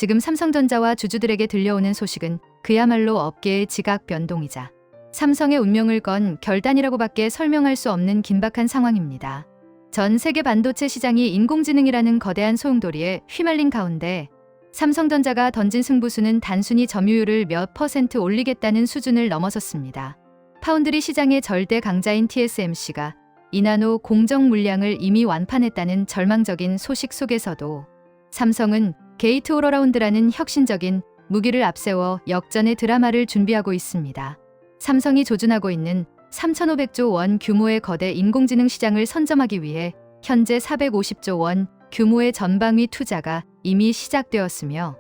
지금 삼성전자와 주주들에게 들려오는 소식은 그야말로 업계의 지각 변동이자 삼성의 운명을 건 결단이라고밖에 설명할 수 없는 긴박한 상황입니다. 전 세계 반도체 시장이 인공지능이라는 거대한 소용돌이에 휘말린 가운데 삼성전자가 던진 승부수는 단순히 점유율을 몇 퍼센트 올리겠다는 수준을 넘어섰습니다. 파운드리 시장의 절대 강자인 TSMC가 2나노 공정 물량을 이미 완판했다는 절망적인 소식 속에서도 삼성은 게이트 올어라운드라는 혁신적인 무기를 앞세워 역전의 드라마를 준비하고 있습니다. 삼성이 조준하고 있는 3,500조 원 규모의 거대 인공지능 시장을 선점하기 위해 현재 450조 원 규모의 전방위 투자가 이미 시작되었으며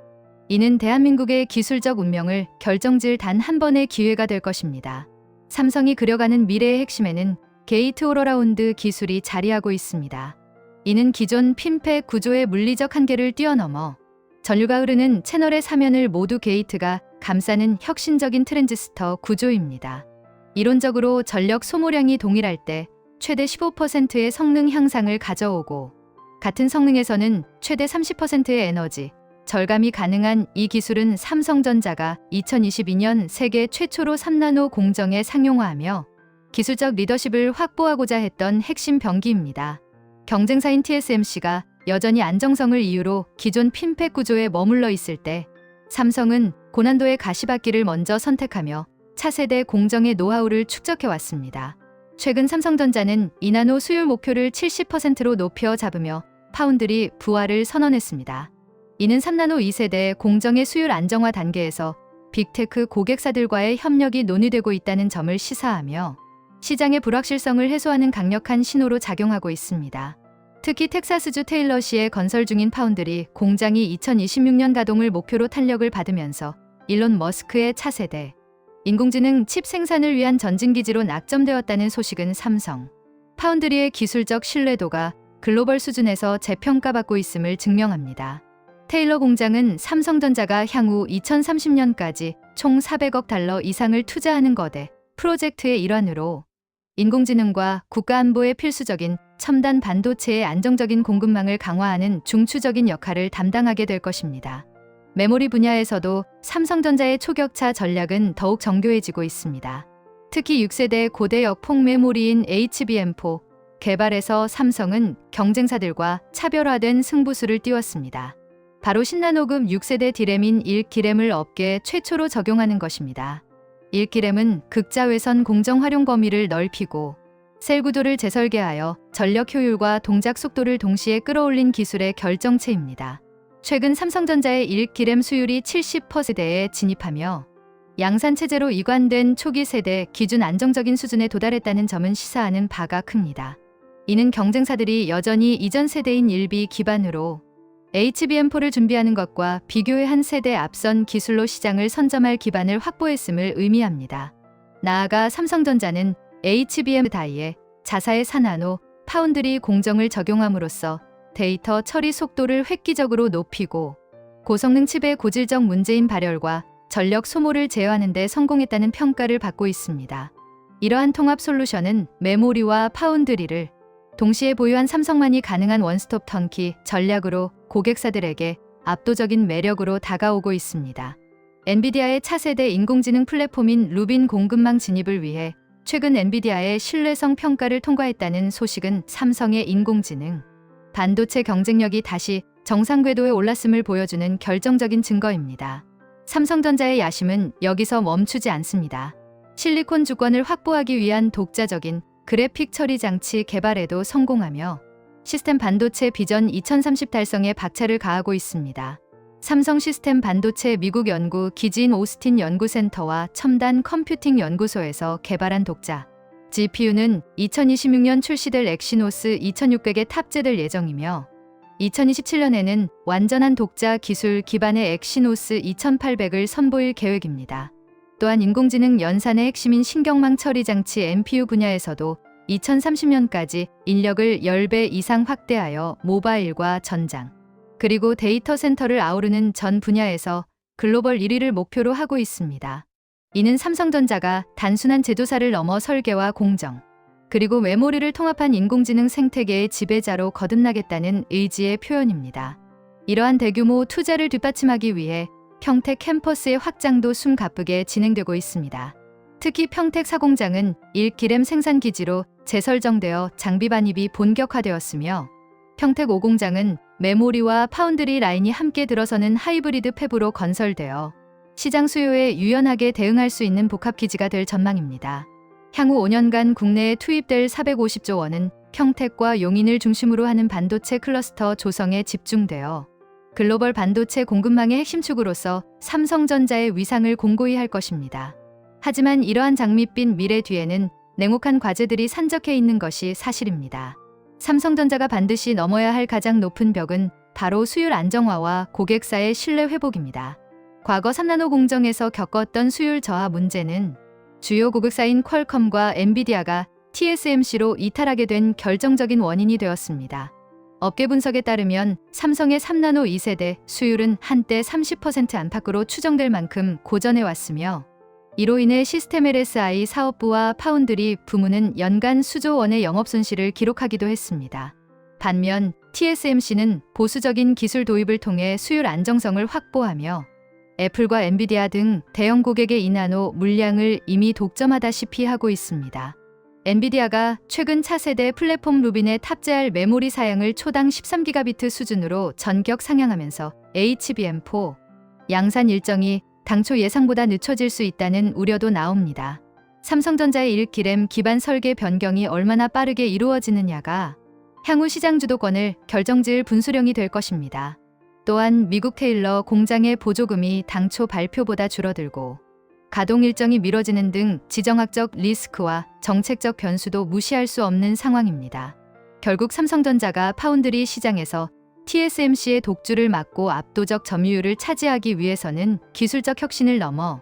이는 대한민국의 기술적 운명을 결정질 단 한 번의 기회가 될 것입니다. 삼성이 그려가는 미래의 핵심에는 게이트 올어라운드 기술이 자리하고 있습니다. 이는 기존 핀팩 구조의 물리적 한계를 뛰어넘어 전류가 흐르는 채널의 사면을 모두 게이트가 감싸는 혁신적인 트랜지스터 구조입니다. 이론적으로 전력 소모량이 동일할 때 최대 15%의 성능 향상을 가져오고 같은 성능에서는 최대 30%의 에너지 절감이 가능한 이 기술은 삼성전자가 2022년 세계 최초로 3나노 공정에 상용화하며 기술적 리더십을 확보하고자 했던 핵심 병기입니다. 경쟁사인 TSMC가 여전히 안정성을 이유로 기존 핀팩 구조에 머물러 있을 때 삼성은 고난도의 가시밭길을 먼저 선택하며 차세대 공정의 노하우를 축적해왔습니다. 최근 삼성전자는 2나노 수율 목표를 70%로 높여 잡으며 파운드리 부활을 선언했습니다. 이는 3나노 2세대 공정의 수율 안정화 단계에서 빅테크 고객사들과의 협력이 논의되고 있다는 점을 시사하며 시장의 불확실성을 해소하는 강력한 신호로 작용하고 있습니다. 특히 텍사스주 테일러시에 건설 중인 파운드리 공장이 2026년 가동을 목표로 탄력을 받으면서 일론 머스크의 차세대 인공지능 칩 생산을 위한 전진기지로 낙점되었다는 소식은 삼성 파운드리의 기술적 신뢰도가 글로벌 수준에서 재평가받고 있음을 증명합니다. 테일러 공장은 삼성전자가 향후 2030년까지 총 400억 달러 이상을 투자하는 거대 프로젝트의 일환으로 인공지능과 국가안보에 필수적인 첨단 반도체의 안정적인 공급망을 강화하는 중추적인 역할을 담당하게 될 것입니다. 메모리 분야에서도 삼성전자의 초격차 전략은 더욱 정교해지고 있습니다. 특히 6세대 고대역 폭 메모리인 HBM4 개발에서 삼성은 경쟁사들과 차별화된 승부수를 띄웠습니다. 바로 신나노급 6세대 디램인 1기램을 업계 최초로 적용하는 것입니다. 1기램은 극자외선 공정 활용 범위를 넓히고 셀 구도를 재설계하여 전력 효율과 동작 속도를 동시에 끌어올린 기술의 결정체입니다. 최근 삼성전자의 1기램 수율이 70%대에 진입하며 양산체제로 이관된 초기 세대 기준 안정적인 수준에 도달했다는 점은 시사하는 바가 큽니다. 이는 경쟁사들이 여전히 이전 세대인 1B 기반으로 HBM4를 준비하는 것과 비교의 한 세대 앞선 기술로 시장을 선점할 기반을 확보했음을 의미합니다. 나아가 삼성전자는 HBM 다이에 자사의 4나노 파운드리 공정을 적용함으로써 데이터 처리 속도를 획기적으로 높이고 고성능 칩의 고질적 문제인 발열과 전력 소모를 제어하는 데 성공했다는 평가를 받고 있습니다. 이러한 통합 솔루션은 메모리와 파운드리를 동시에 보유한 삼성만이 가능한 원스톱 턴키 전략으로 고객사들에게 압도적인 매력으로 다가오고 있습니다. 엔비디아의 차세대 인공지능 플랫폼인 루빈 공급망 진입을 위해 최근 엔비디아의 신뢰성 평가를 통과했다는 소식은 삼성의 인공지능 반도체 경쟁력이 다시 정상 궤도에 올랐음을 보여주는 결정적인 증거입니다. 삼성전자의 야심은 여기서 멈추지 않습니다. 실리콘 주권을 확보하기 위한 독자적인 그래픽 처리 장치 개발에도 성공하며 시스템 반도체 비전 2030 달성에 박차를 가하고 있습니다. 삼성 시스템 반도체 미국 연구 기지인 오스틴 연구센터와 첨단 컴퓨팅 연구소에서 개발한 독자 GPU는 2026년 출시될 엑시노스 2600에 탑재될 예정이며 2027년에는 완전한 독자 기술 기반의 엑시노스 2800을 선보일 계획입니다. 또한 인공지능 연산의 핵심인 신경망 처리 장치 NPU 분야에서도 2030년까지 인력을 10배 이상 확대하여 모바일과 전장, 그리고 데이터 센터를 아우르는 전 분야에서 글로벌 1위를 목표로 하고 있습니다. 이는 삼성전자가 단순한 제조사를 넘어 설계와 공정, 그리고 메모리를 통합한 인공지능 생태계의 지배자로 거듭나겠다는 의지의 표현입니다. 이러한 대규모 투자를 뒷받침하기 위해 평택 캠퍼스의 확장도 숨가쁘게 진행되고 있습니다. 특히 평택 4공장은 1기램 생산 기지로 재설정되어 장비 반입이 본격화되었으며 평택 5공장은 메모리와 파운드리 라인이 함께 들어서는 하이브리드 팹으로 건설되어 시장 수요에 유연하게 대응할 수 있는 복합기지가 될 전망입니다. 향후 5년간 국내에 투입될 450조 원은 평택과 용인을 중심으로 하는 반도체 클러스터 조성에 집중되어 글로벌 반도체 공급망의 핵심 축으로서 삼성전자의 위상을 공고히 할 것입니다. 하지만 이러한 장밋빛 미래 뒤에는 냉혹한 과제들이 산적해 있는 것이 사실입니다. 삼성전자가 반드시 넘어야 할 가장 높은 벽은 바로 수율 안정화와 고객사의 신뢰 회복입니다. 과거 3나노 공정에서 겪었던 수율 저하 문제는 주요 고객사인 퀄컴과 엔비디아가 TSMC로 이탈하게 된 결정적인 원인이 되었습니다. 업계 분석에 따르면 삼성의 3나노 2세대 수율은 한때 30% 안팎으로 추정될 만큼 고전해 왔으며 이로 인해 시스템 LSI 사업부와 파운드리 부문은 연간 수조 원의 영업손실을 기록하기도 했습니다. 반면 TSMC는 보수적인 기술 도입을 통해 수율 안정성을 확보하며 애플과 엔비디아 등 대형 고객의 2나노 물량을 이미 독점하다시피 하고 있습니다. 엔비디아가 최근 차세대 플랫폼 루빈에 탑재할 메모리 사양을 초당 13기가비트 수준으로 전격 상향하면서 HBM4 양산 일정이 당초 예상보다 늦춰질 수 있다는 우려도 나옵니다. 삼성전자의 1기램 기반 설계 변경이 얼마나 빠르게 이루어지느냐가 향후 시장 주도권을 결정지을 분수령이 될 것입니다. 또한 미국 테일러 공장의 보조금이 당초 발표보다 줄어들고 가동 일정이 미뤄지는 등 지정학적 리스크와 정책적 변수도 무시할 수 없는 상황입니다. 결국 삼성전자가 파운드리 시장에서 TSMC의 독주를 막고 압도적 점유율을 차지하기 위해서는 기술적 혁신을 넘어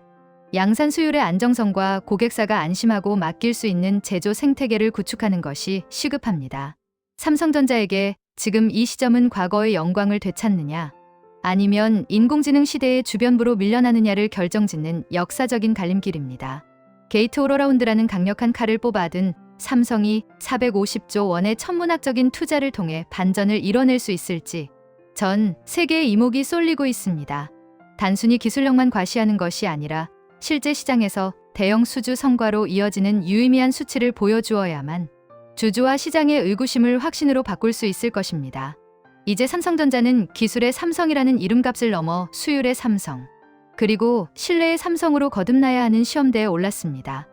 양산 수율의 안정성과 고객사가 안심하고 맡길 수 있는 제조 생태계를 구축하는 것이 시급합니다. 삼성전자에게 지금 이 시점은 과거의 영광을 되찾느냐 아니면 인공지능 시대의 주변부로 밀려나느냐를 결정짓는 역사적인 갈림길입니다. 게이트 올어라운드라는 강력한 칼을 뽑아든 삼성이 450조 원의 천문학적인 투자를 통해 반전을 이뤄낼 수 있을지 전 세계의 이목이 쏠리고 있습니다. 단순히 기술력만 과시하는 것이 아니라 실제 시장에서 대형 수주 성과로 이어지는 유의미한 수치를 보여주어야만 주주와 시장의 의구심을 확신으로 바꿀 수 있을 것입니다. 이제 삼성전자는 기술의 삼성이라는 이름값을 넘어 수율의 삼성, 그리고 신뢰의 삼성으로 거듭나야 하는 시험대에 올랐습니다.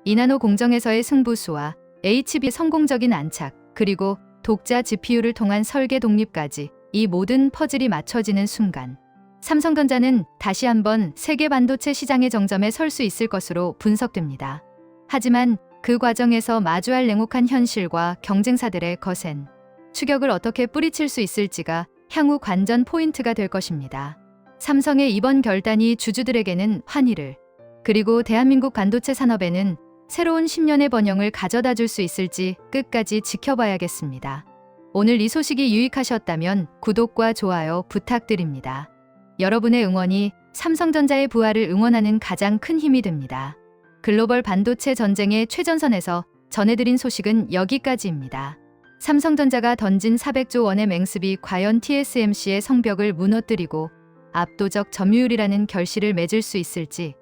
2나노 공정에서의 승부수와 HB의 성공적인 안착, 그리고 독자 GPU를 통한 설계 독립까지 이 모든 퍼즐이 맞춰지는 순간 삼성전자는 다시 한번 세계 반도체 시장의 정점에 설 수 있을 것으로 분석됩니다. 하지만 그 과정에서 마주할 냉혹한 현실과 경쟁사들의 거센 추격을 어떻게 뿌리칠 수 있을지가 향후 관전 포인트가 될 것입니다. 삼성의 이번 결단이 주주들에게는 환희를, 그리고 대한민국 반도체 산업에는 새로운 10년의 번영을 가져다 줄 수 있을지 끝까지 지켜봐야겠습니다. 오늘 이 소식이 유익하셨다면 구독과 좋아요 부탁드립니다. 여러분의 응원이 삼성전자의 부활을 응원하는 가장 큰 힘이 됩니다. 글로벌 반도체 전쟁의 최전선에서 전해드린 소식은 여기까지입니다. 삼성전자가 던진 400조 원의 맹습이 과연 TSMC의 성벽을 무너뜨리고 압도적 점유율이라는 결실을 맺을 수 있을지,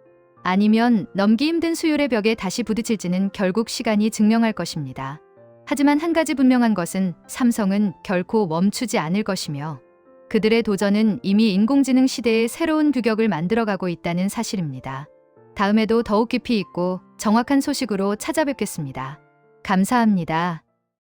아니면 넘기 힘든 수율의 벽에 다시 부딪힐지는 결국 시간이 증명할 것입니다. 하지만 한 가지 분명한 것은 삼성은 결코 멈추지 않을 것이며 그들의 도전은 이미 인공지능 시대의 새로운 규격을 만들어가고 있다는 사실입니다. 다음에도 더욱 깊이 있고 정확한 소식으로 찾아뵙겠습니다. 감사합니다.